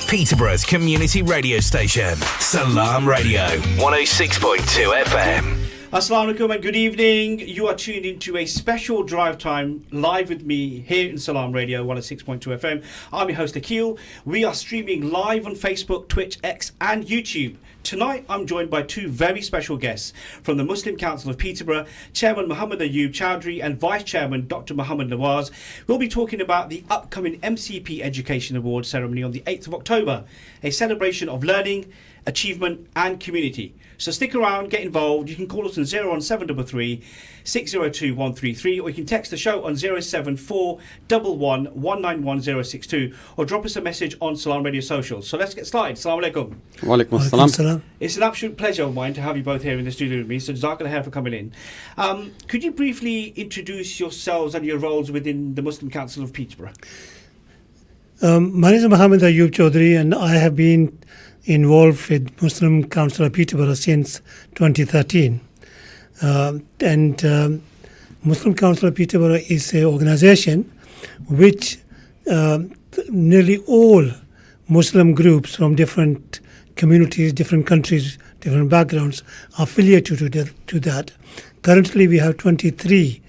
Peterborough's community radio station, Salam Radio, 106.2 FM. Assalamu alaikum and good evening. You are tuned into a special drive time live with me here in Salam Radio 106.2 FM. I'm your host Akil. We are streaming live on Facebook, Twitch, X and YouTube. Tonight I'm joined by two very special guests from the Muslim Council of Peterborough, Chairman Muhammad Ayub Chowdhury and Vice Chairman Dr. Muhammad Nawaz. We'll be talking about the upcoming MCP Education Award ceremony on the 8th of October, a celebration of learning, achievement and community. So stick around, get involved. You can call us on 01733 602 133 or you can text the show on 074 11 191062 or drop us a message on Salam Radio Socials. So let's get started. Assalamu alaikum. Wa alaikum assalam. It's an absolute pleasure of mine to have you both here in the studio with me. So Jazakallah for coming in. Could you briefly introduce yourselves and your roles within the Muslim Council of Peterborough? My name is Muhammad Ayub Chowdhury and I have been involved with Muslim Council of Peterborough since 2013. Muslim Council of Peterborough is an organisation which nearly all Muslim groups from different communities, different countries, different backgrounds are affiliated to that. Currently we have 23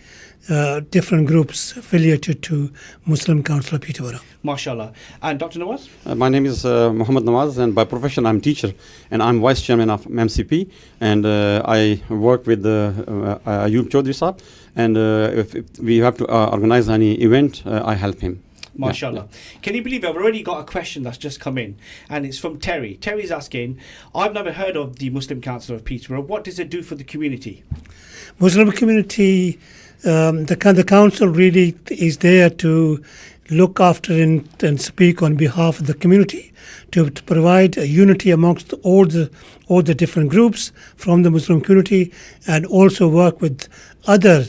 different groups affiliated to Muslim Council of Peterborough. MashaAllah. And Dr. Nawaz? My name is Muhammad Nawaz and by profession I'm teacher and I'm Vice Chairman of MCP and I work with Ayub Chowdhury Saab and if we have to organize any event, I help him. MashaAllah. Yeah. Can you believe it? I've already got a question that's just come in and it's from Terry. Terry's asking, I've never heard of the Muslim Council of Peterborough. What does it do for the community? Muslim community, the council really is there to look after and speak on behalf of the community, to provide a unity amongst all the different groups from the Muslim community and also work with other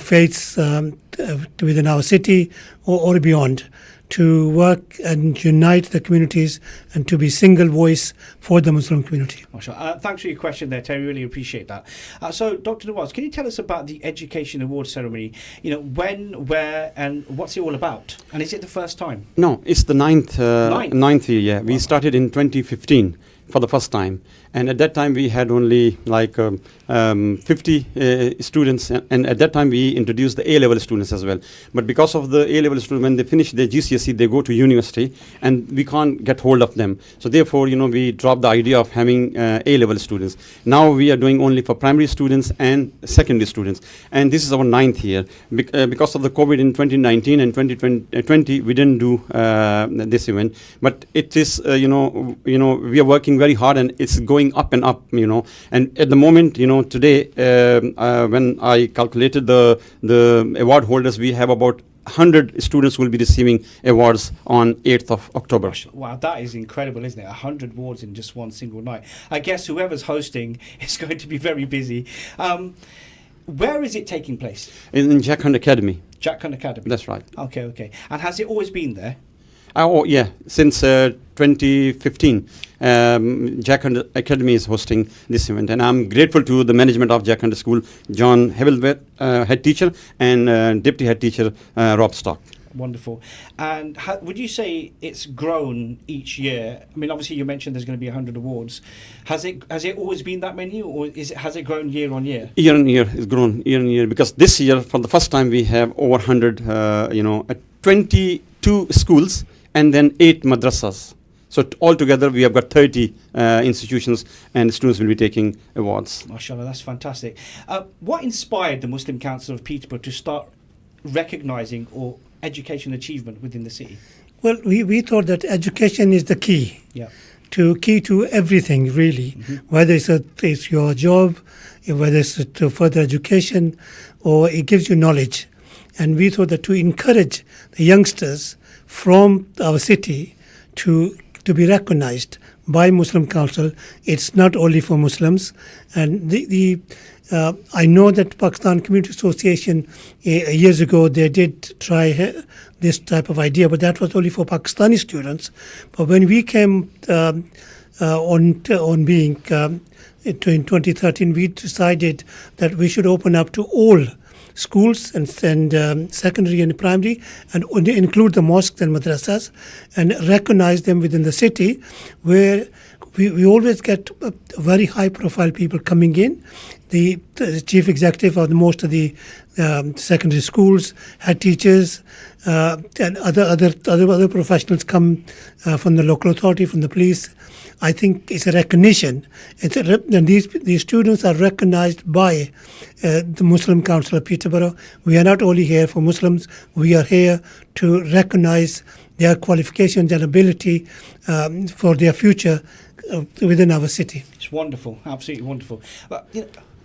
faiths within our city or beyond to work and unite the communities and to be single voice for the Muslim community. Thanks for your question there, Terry. Really appreciate that. So, Dr. Nawaz, can you tell us about the Education Award ceremony? You know, when, where, and what's it all about? And is it the first time? No, it's the ninth year. Yeah, we started in 2015 for the first time, and at that time we had only like 50 students, and at that time we introduced the A-level students as well. But because of the A-level students, when they finish their GCSE, they go to university, and we can't get hold of them. So therefore, we dropped the idea of having A-level students. Now we are doing only for primary students and secondary students, and this is our 9th year. Because of the COVID in 2019 and 2020, we didn't do this event. But it is, we are working very hard, and it's going up and up, and at the moment, today when I calculated the award holders, we have about 100 students will be receiving awards on 8th of October. Wow, that is incredible, isn't it? 100 awards in just one single night. I guess whoever's hosting is going to be very busy. Where is it taking place? In Jack Hunt Academy. Jack Hunt Academy. That's right. Okay. And has it always been there? Oh yeah, since 2015, Jack Hunt Academy is hosting this event, and I'm grateful to the management of Jack Hunt School, John Hevelbeth, head teacher, and deputy head teacher Rob Stock. Wonderful. And would you say it's grown each year? I mean, obviously you mentioned there's going to be 100 awards. Has it always been that many, or has it grown year on year? Year on year, it's grown year on year, because this year, for the first time, we have over 100, 22 schools and then 8 madrasas. So altogether, we have got 30 institutions, and students will be taking awards. MashaAllah, that's fantastic. What inspired the Muslim Council of Peterborough to start recognising or education achievement within the city? Well, we thought that education is the key. Yeah. Key to everything, really. Mm-hmm. Whether it's your job, whether it's to further education, or it gives you knowledge. And we thought that to encourage the youngsters from our city to be recognized by Muslim Council, it's not only for Muslims. And I know that Pakistan Community Association years ago, they did try this type of idea, but that was only for Pakistani students. But when we came on being in 2013, we decided that we should open up to all schools and secondary and primary, and include the mosques and madrasas, and recognize them within the city, where we always get very high profile people coming in. The chief executive of most of the secondary schools, head teachers, and other professionals come from the local authority, from the police. I think it's a recognition. And these students are recognized by the Muslim Council of Peterborough. We are not only here for Muslims, we are here to recognize their qualifications and ability for their future within our city. It's wonderful, absolutely wonderful.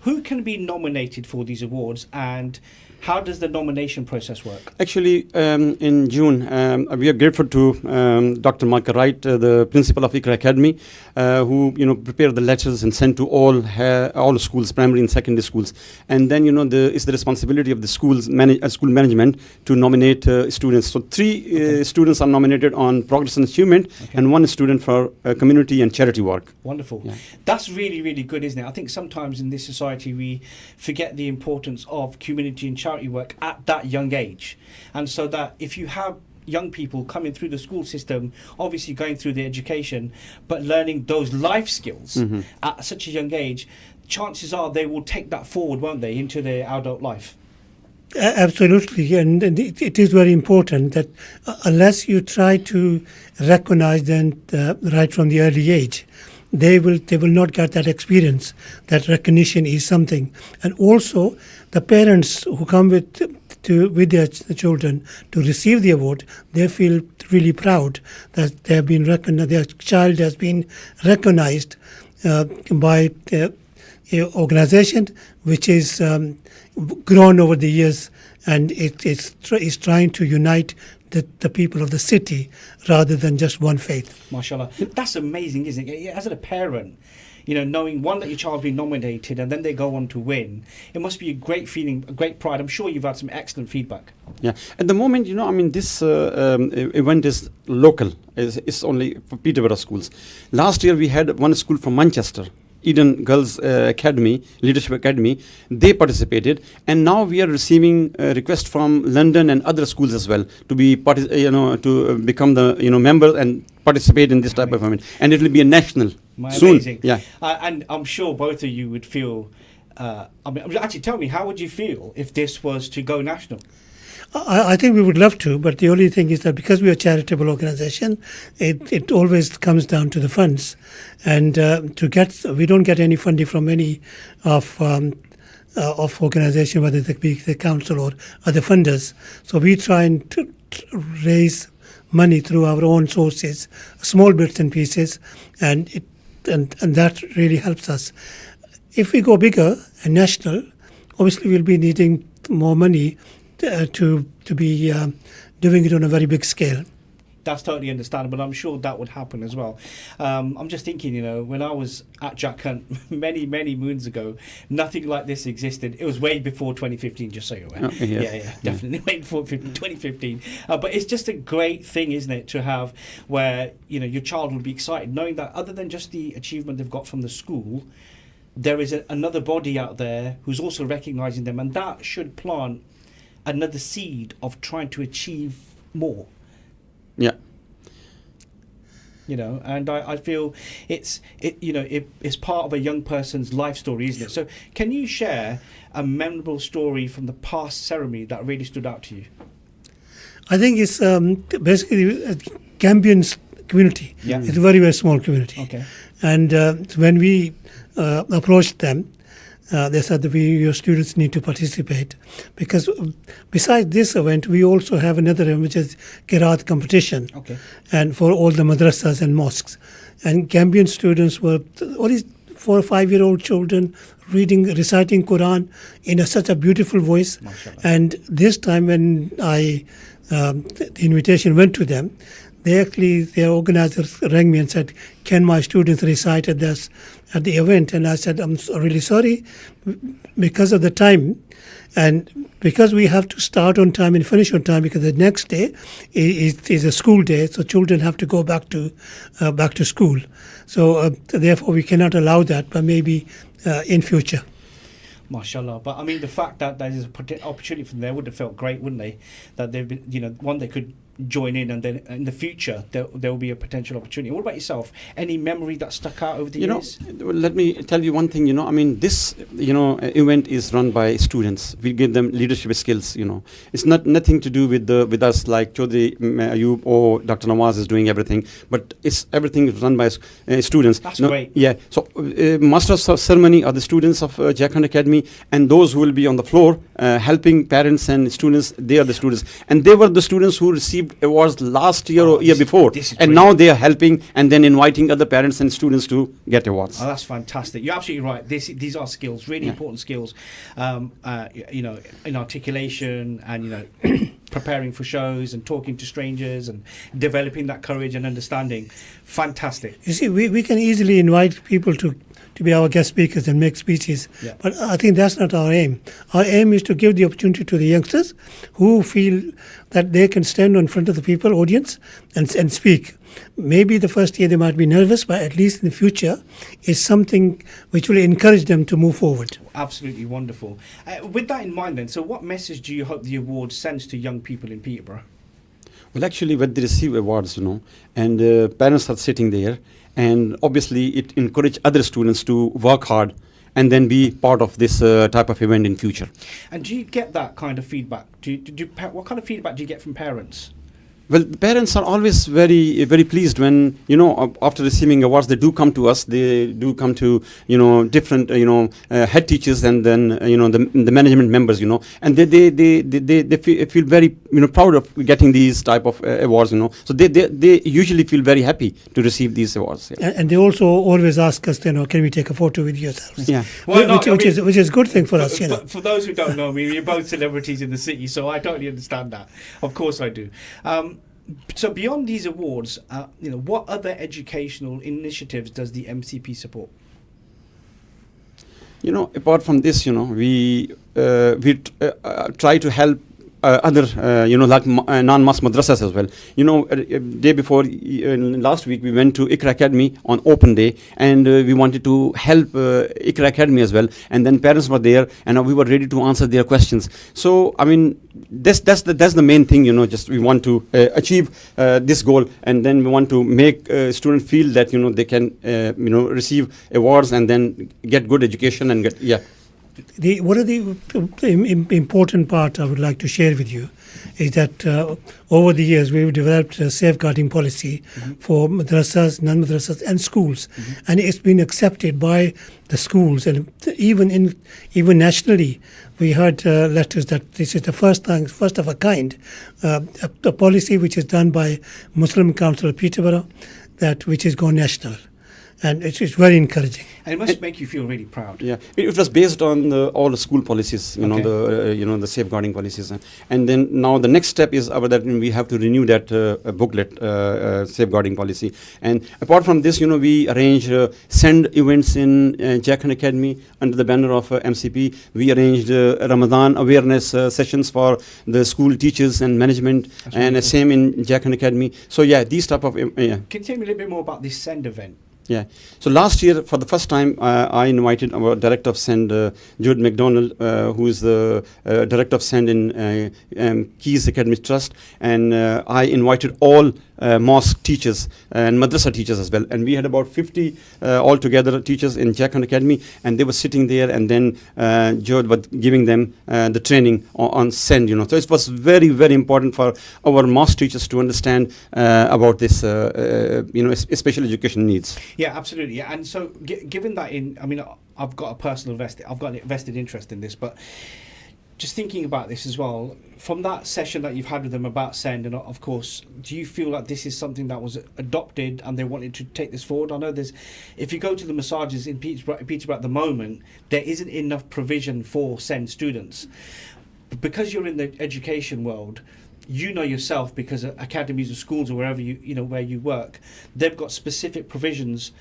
Who can be nominated for these awards, and how does the nomination process work? Actually, in June, we are grateful to Dr. Michael Wright, the principal of Iqra Academy, who prepared the letters and sent to all schools, primary and secondary schools. And then it's the responsibility of the school management to nominate students. So three students are nominated on progress and achievement, and one student for community and charity work. Wonderful. Yeah. That's really, really good, isn't it? I think sometimes in this society we forget the importance of community and charity work at that young age, and so that if you have young people coming through the school system, obviously going through the education, but learning those life skills at such a young age, chances are they will take that forward, won't they, into their adult life? Absolutely, and it is very important that unless you try to recognize them right from the early age, they will not get that experience. That recognition is something. And also the parents who come with their children to receive the award, they feel really proud that they have been recognized, their child has been recognized by an organization which is grown over the years, and it is trying to unite the people of the city rather than just one faith. MashaAllah. That's amazing, isn't it? As a parent, knowing one that your child's been nominated and then they go on to win, it must be a great feeling, a great pride. I'm sure you've had some excellent feedback. Yeah, at the moment, this event is local. It's only for Peterborough schools. Last year we had one school from Manchester, Eden Girls Academy, Leadership Academy. They participated, and now we are receiving requests from London and other schools as well to be to become the member and participate in this type of event, and it will be a national soon. Amazing. Yeah, and I'm sure both of you would feel. Actually, tell me, how would you feel if this was to go national? I think we would love to, but the only thing is that because we are a charitable organization, it always comes down to the funds, and we don't get any funding from any of organization, whether it be the council or other funders. So we try and raise money through our own sources, small bits and pieces, and that really helps us. If we go bigger and national, obviously we'll be needing more money to be doing it on a very big scale. That's totally understandable. I'm sure that would happen as well. I'm just thinking, when I was at Jack Hunt many, many moons ago, nothing like this existed. It was way before 2015, just so you're aware. Yeah, definitely way before 2015. But it's just a great thing, isn't it, to have where, your child will be excited, knowing that other than just the achievement they've got from the school, there is another body out there who's also recognising them, and that should plant another seed of trying to achieve more. Yeah. And I feel it's part of a young person's life story, isn't it? So can you share a memorable story from the past ceremony that really stood out to you? I think it's basically Gambian community. Yeah. It's a very, very small community. Okay. And when we approached them, they said that your students need to participate, because besides this event, we also have another event, which is Qiraat competition, and for all the madrasas and mosques. And Gambian students were only 4 or 5-year-old children reciting Quran in such a beautiful voice. MashaAllah. And this time when the invitation went to them, their organizers rang me and said, "Can my students recite at the event?" And I said, "I'm really sorry, because of the time, and because we have to start on time and finish on time, because the next day is a school day, so children have to go back to school. So therefore, we cannot allow that, but maybe in future." Mashallah. But I mean, the fact that there's an opportunity for them, they would have felt great, wouldn't they? That they've been, one, they could join in, and then in the future there will be a potential opportunity. What about yourself? Any memory that stuck out over the years? Let me tell you one thing. I mean, this event is run by students. We give them leadership skills. It's nothing to do with us, like Chaudhry Ayub or Dr. Nawaz is doing everything, but it's everything is run by students. That's great. Yeah. So masters of ceremony are the students of Jackhand Academy, and those who will be on the floor helping parents and students. They are the students, and they were the students who received awards last year or year before, and now they are helping and then inviting other parents and students to get awards. Oh, that's fantastic. You're absolutely right. These are skills, really important skills, in articulation and preparing for shows and talking to strangers and developing that courage and understanding. Fantastic. You see, we can easily invite people to be our guest speakers and make speeches. Yeah. But I think that's not our aim. Our aim is to give the opportunity to the youngsters who feel that they can stand in front of the people, audience, and speak. Maybe the first year they might be nervous, but at least in the future is something which will encourage them to move forward. Absolutely wonderful. With that in mind then, so what message do you hope the award sends to young people in Peterborough? Well, actually, when they receive awards, and parents are sitting there, and obviously it encourages other students to work hard and then be part of this type of event in future. And do you get that kind of feedback? What kind of feedback do you get from parents? Well, the parents are always very, very pleased when, after receiving awards, they do come to us. They do come to, different, head teachers and then, the management members, and they feel very, proud of getting these type of awards, So they usually feel very happy to receive these awards. Yeah. And they also always ask us, can we take a photo with yourselves? Yeah. Well, which is a good thing for us, For those who don't know me, we're both celebrities in the city, so I totally understand that. Of course I do. So beyond these awards, what other educational initiatives does the MCP support? Apart from this, we try to help other, like non-mass madrasas as well. Day before, last week, we went to Iqra Academy on open day, and we wanted to help Iqra Academy as well. And then parents were there, and we were ready to answer their questions. So, I mean, that's the main thing. Just we want to achieve this goal, and then we want to make students feel that they can receive awards and then get good education and get One of the important part I would like to share with you is that over the years we've developed a safeguarding policy for madrasas, non-madrasas and schools, and it's been accepted by the schools, and even nationally we heard letters that this is the first of a kind, a policy which is done by Muslim Council of Peterborough, which is gone national. And it's very encouraging. And it must make you feel really proud. Yeah, it was based on all the school policies, the safeguarding policies, and then now the next step is that we have to renew that booklet, safeguarding policy. And apart from this, we arrange send events in Jackhand Academy under the banner of MCP. We arranged Ramadan awareness sessions for the school teachers and management, and same in Jackhand Academy. So these type of Can you tell me a little bit more about this send event? Yeah. So last year, for the first time, I invited our director of SEND, Jude McDonald, who is the director of SEND in Keys Academy Trust, and I invited all mosque teachers and madrasa teachers as well. And we had about 50 altogether teachers in Jackhand Academy, and they were sitting there, and then Jude was giving them the training on SEND. So it was very, very important for our mosque teachers to understand about this, special education needs. Yeah, absolutely. Yeah. And so, given that I've got a vested interest in this, but just thinking about this as well, from that session that you've had with them about SEND, and of course, do you feel like this is something that was adopted and they wanted to take this forward? I know if you go to the massages in Peterborough at the moment, there isn't enough provision for SEND students. Because you're in the education world, yourself, because academies or schools or wherever where you work, they've got specific provisions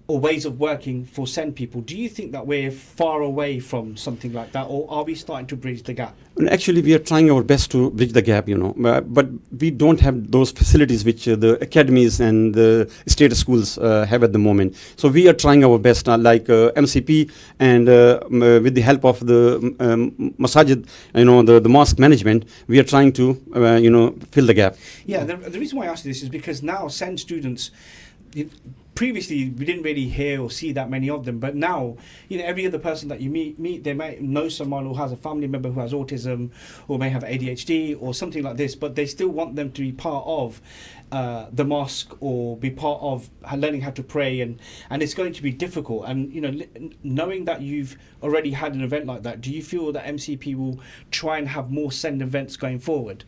or ways of working for SEND people. Do you think that we're far away from something like that, or are we starting to bridge the gap? And actually, we are trying our best to bridge the gap, but we don't have those facilities which the academies and the state schools have at the moment. So we are trying our best, like MCP, and with the help of the masajid, the mosque management, we are trying to, fill the gap. Yeah, the reason why I ask this is because now SEND students, previously we didn't really hear or see that many of them, but now every other person that you meet they may know someone who has a family member who has autism or may have ADHD or something like this, but they still want them to be part of the mosque or be part of learning how to pray, and it's going to be difficult. And knowing that you've already had an event like that, do you feel that MCP will try and have more SEND events going forward?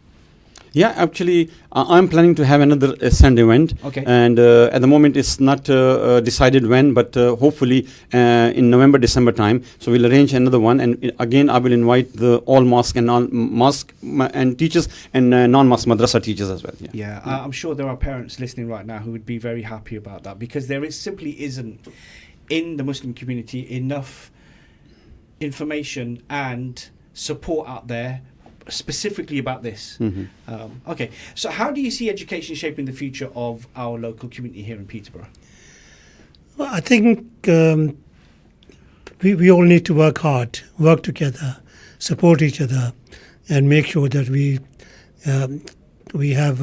Yeah, actually, I'm planning to have another SEND event. Okay. And at the moment, it's not decided when, but hopefully in November, December time. So we'll arrange another one. And again, I will invite all mosque and non-mosque and teachers and non-mosque madrasa teachers as well. Yeah, I'm sure there are parents listening right now who would be very happy about that, because there simply isn't in the Muslim community enough information and support out there specifically about this. Okay, so how do you see education shaping the future of our local community here in Peterborough? Well, I think we all need to work hard, work together, support each other, and make sure that we have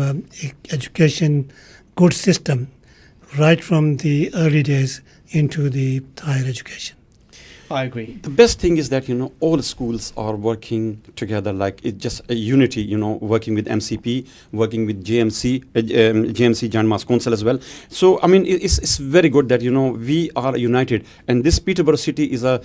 education good system right from the early days into the higher education. I agree. The best thing is that, all schools are working together, like it's just a unity, working with MCP, working with JMC, Joint Mosque Council as well. So, I mean, it's very good that, we are united. And this Peterborough city is a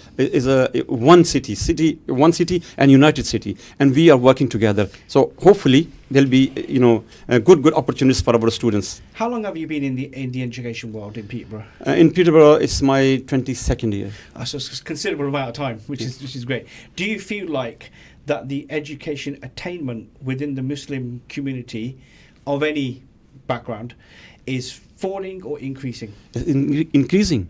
one city and united city. And we are working together. So, hopefully, there'll be, good opportunities for our students. How long have you been in the education world in Peterborough? In Peterborough, it's my 22nd year. So it's a considerable amount of time, which is great. Do you feel like that the education attainment within the Muslim community of any background is falling or increasing? Increasing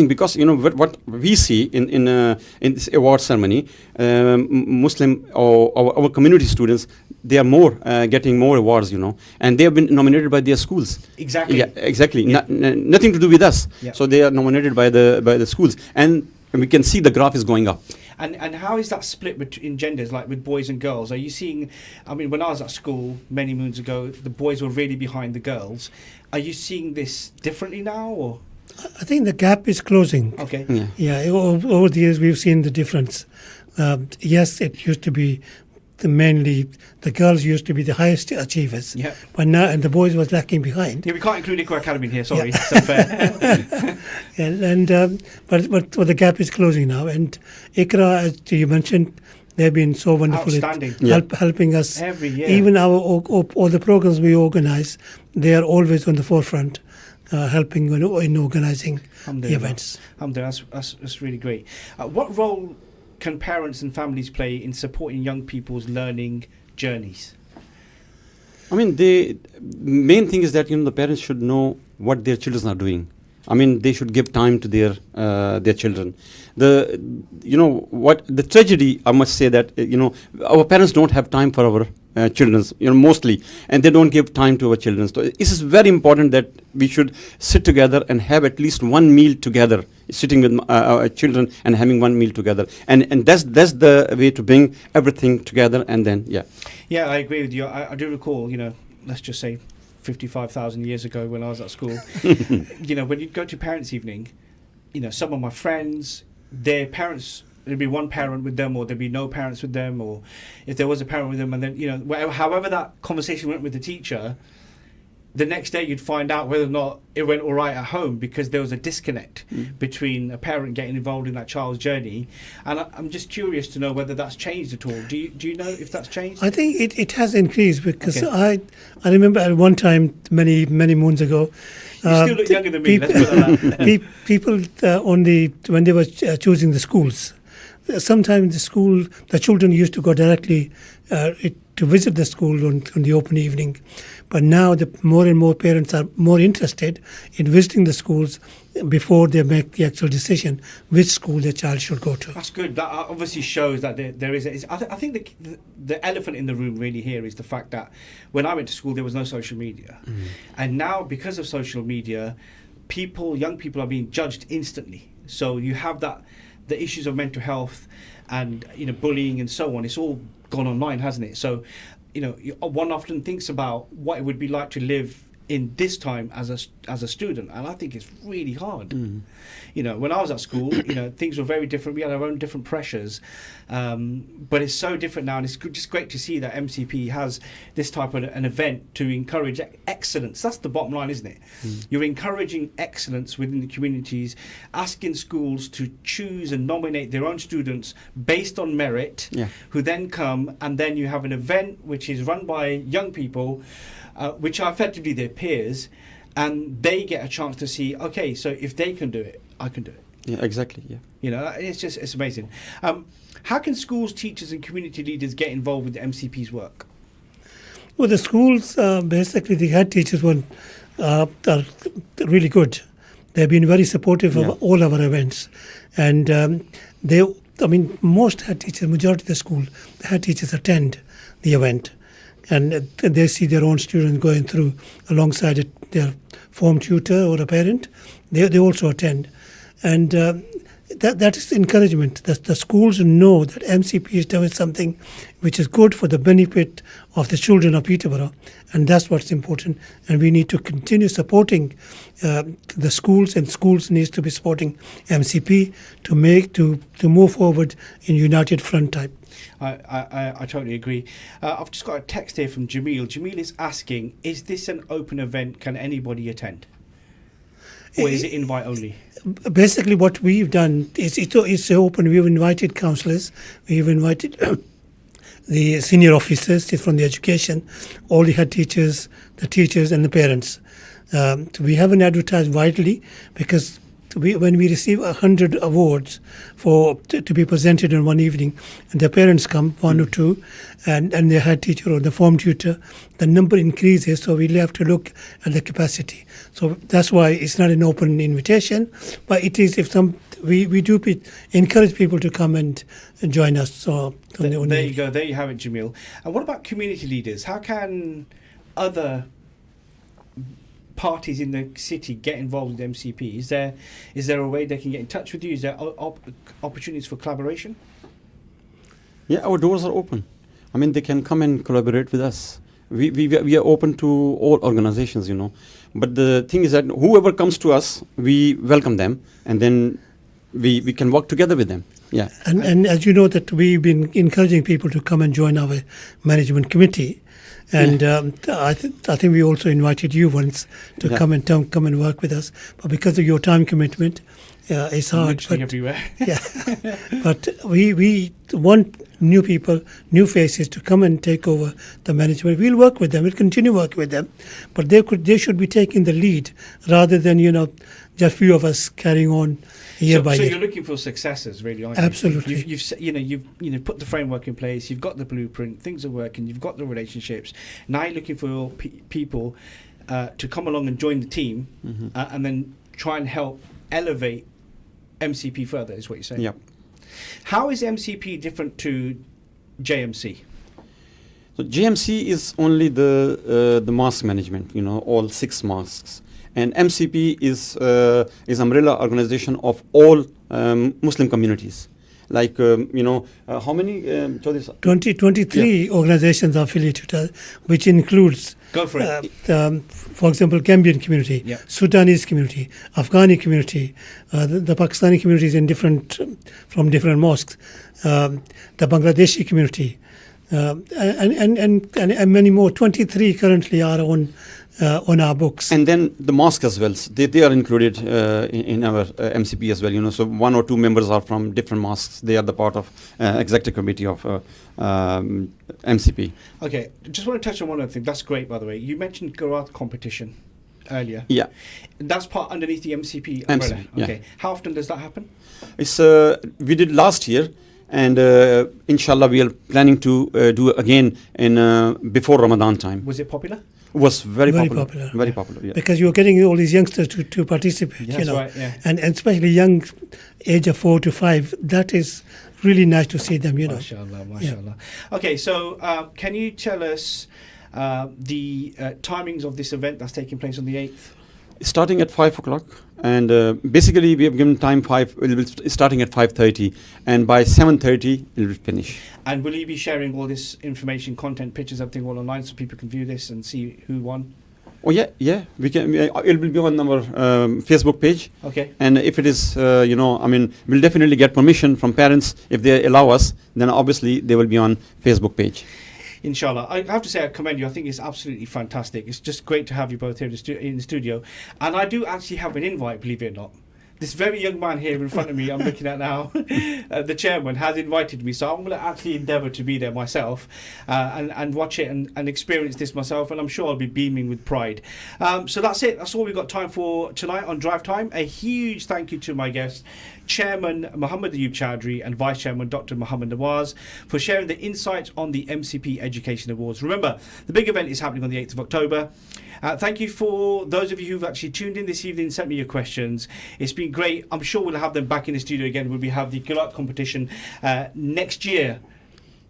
because what we see in this award ceremony, Muslim or our community students, they are getting more awards, and they have been nominated by their schools. Exactly. Yeah, exactly. Yeah. Nothing to do with us. Yeah. So they are nominated by the schools, and we can see the graph is going up. And how is that split between genders, like with boys and girls? Are you seeing? I mean, when I was at school many moons ago, the boys were really behind the girls. Are you seeing this differently now, or? I think the gap is closing. Okay. Yeah. Over the years, we've seen the difference. Yes, it used to be mainly the girls used to be the highest achievers. Yeah. But now, and the boys was lacking behind. Yeah, we can't include Iqra Academy in here. Sorry, it's unfair. But the gap is closing now. And Iqra, as you mentioned, they've been so wonderful at helping us every year. Even all the programs we organize, they are always on the forefront. Helping in organising the events. That's really great. What role can parents and families play in supporting young people's learning journeys? I mean, the main thing is that the parents should know what their children are doing. I mean, they should give time to their children. The tragedy, I must say that our parents don't have time for our children, mostly, and they don't give time to our children. So it is very important that we should sit together and have at least one meal together, sitting with our children and having one meal together, and that's the way to bring everything together. And then yeah, I agree with you. I do recall, let's just say 55,000 years ago when I was at school, when you'd go to parents' evening, some of my friends, their parents, there'd be one parent with them, or there'd be no parents with them, or if there was a parent with them, and then however that conversation went with the teacher, the next day you'd find out whether or not it went all right at home, because there was a disconnect between a parent getting involved in that child's journey. And I'm just curious to know whether that's changed at all. Do you know if that's changed? I think it has increased, because I remember at one time many moons ago. You still look younger than me. Let's put it like people when they were choosing the schools. Sometimes the children used to go directly to visit the school on the open evening. But now the more and more parents are more interested in visiting the schools before they make the actual decision which school their child should go to. That's good. That obviously shows that there is. I think the elephant in the room really here is the fact that when I went to school there was no social media, and now because of social media, young people are being judged instantly. So you have the issues of mental health and bullying and so on. It's all gone online, hasn't it? So one often thinks about what it would be like to live in this time as a student, and I think it's really hard. When I was at school, things were very different. We had our own different pressures, but it's so different now, and it's just great to see that MCP has this type of an event to encourage excellence. That's the bottom line, isn't it? You're encouraging excellence within the communities, asking schools to choose and nominate their own students based on merit, who then come, and then you have an event which is run by young people, which are effectively their peers, and they get a chance to see, okay, so if they can do it, I can do it. Yeah, exactly. Yeah. It's amazing. How can schools, teachers and community leaders get involved with the MCP's work? Well, the schools, basically the head teachers are really good. They've been very supportive of all our events. And most head teachers, majority of the head teachers attend the event. And they see their own students going through alongside their form tutor or a parent. They also attend. And that is encouragement. The schools know that MCP is doing something which is good for the benefit of the children of Peterborough. And that's what's important. And we need to continue supporting the schools, and schools needs to be supporting MCP to move forward in united front type. I totally agree. I've just got a text here from Jamil. Jamil is asking, is this an open event? Can anybody attend? Or is it invite only? Basically, what we've done is it's open. We've invited counsellors. We've invited the senior officers from the education, all the head teachers, the teachers and the parents. We haven't advertised widely because when we receive 100 awards to be presented in one evening, and the parents come, one or two, and their head teacher or the form tutor, the number increases, so we'll have to look at the capacity. So that's why it's not an open invitation, but it is we do encourage people to come and join us. So there you go, there you have it, Jamil. And what about community leaders? How can other parties in the city get involved with MCP? Is there a way they can get in touch with you? Is there opportunities for collaboration? Yeah, our doors are open. I mean, they can come and collaborate with us. We are open to all organizations, But the thing is that whoever comes to us, we welcome them, and then we can work together with them. Yeah. And as you know, that we've been encouraging people to come and join our management committee. And I think we also invited you once to come and work with us. But because of your time commitment, it's hard. But, everywhere. But we want new people, new faces to come and take over the management. We'll work with them. We'll continue working with them. But they should be taking the lead rather than just few of us carrying on year by year. So you're looking for successes, really, aren't you? Absolutely. You've put the framework in place. You've got the blueprint. Things are working. You've got the relationships. Now you're looking for people to come along and join the team, and then try and help elevate MCP further. Is what you're saying? Yep. How is MCP different to JMC? So JMC is only the mosque management. All 6 mosques. And MCP is umbrella organization of all Muslim communities. Like, how many? 23 organizations are affiliated, which includes, go for it. For example, Gambian community, Sudanese community, Afghani community, the Pakistani communities from different mosques, the Bangladeshi community, and many more. 23 currently are on our books. And then the mosque as well. They are included in our MCP as well. So 1 or 2 members are from different mosques. They are the part of executive committee of MCP. Okay, just want to touch on one other thing. That's great, by the way. You mentioned Qiraat competition earlier. Yeah. That's part underneath the MCP umbrella. Yeah. Okay. How often does that happen? It's we did last year, and inshallah we are planning to do again in before Ramadan time. Was it popular? Was very popular. Very yeah. popular, yeah. Because you're getting all these youngsters to participate, That's right, yeah. and especially young age of 4 to 5. That is really nice to see them, Mashallah, mashallah. Okay, so can you tell us the timings of this event that's taking place on the 8th? Starting at 5 o'clock, and basically we have given time 5. It will starting at 5:30, and by 7:30 it will finish. And will you be sharing all this information, content, pictures, everything all online so people can view this and see who won? Oh yeah, we can. It will be on our Facebook page. Okay. And if it is, we'll definitely get permission from parents if they allow us. Then obviously they will be on Facebook page. Inshallah. I have to say I commend you. I think it's absolutely fantastic. It's just great to have you both here in the studio. And I do actually have an invite, believe it or not. This very young man here in front of me, I'm looking at now, the chairman, has invited me. So I'm going to actually endeavour to be there myself and watch it and experience this myself. And I'm sure I'll be beaming with pride. So that's it. That's all we've got time for tonight on Drive Time. A huge thank you to my guests, Chairman Muhammad Ayub Chowdhury and Vice Chairman Dr. Muhammad Nawaz, for sharing the insights on the MCP Education Awards. Remember, the big event is happening on the 8th of October. Thank you for those of you who've actually tuned in this evening, sent me your questions. It's been great. I'm sure we'll have them back in the studio again when we have the Qiraat competition next year.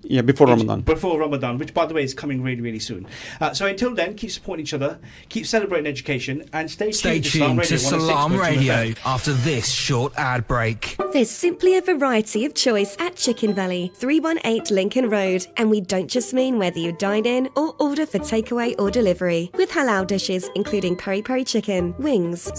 Yeah, before Ramadan. Before Ramadan, which, by the way, is coming really, really soon. So until then, keep supporting each other, keep celebrating education, and stay tuned to Salam Radio after this short ad break. There's simply a variety of choice at Chicken Valley, 318 Lincoln Road. And we don't just mean whether you dine in or order for takeaway or delivery. With halal dishes including peri-peri chicken, wings,